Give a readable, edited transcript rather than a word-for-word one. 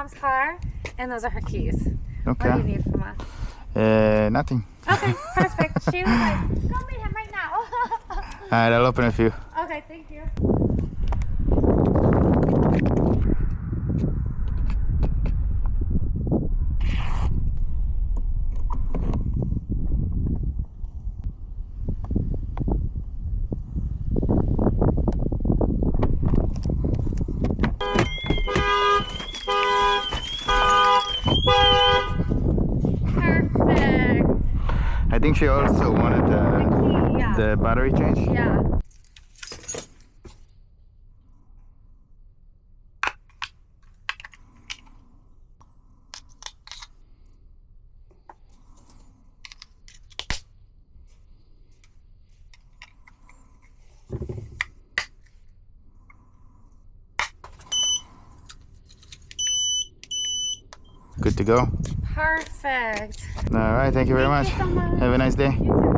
mom's car, and those are her keys. Okay. What do you need from us? Nothing. Okay, perfect. She was like, go meet him right now. Alright, I'll open it for you. Okay, thank you. Perfect. I think she also wanted Key, yeah. the battery change. Yeah. Good to go. Perfect. Alright, thank you very much. Thank you so much. Have a nice day. You too.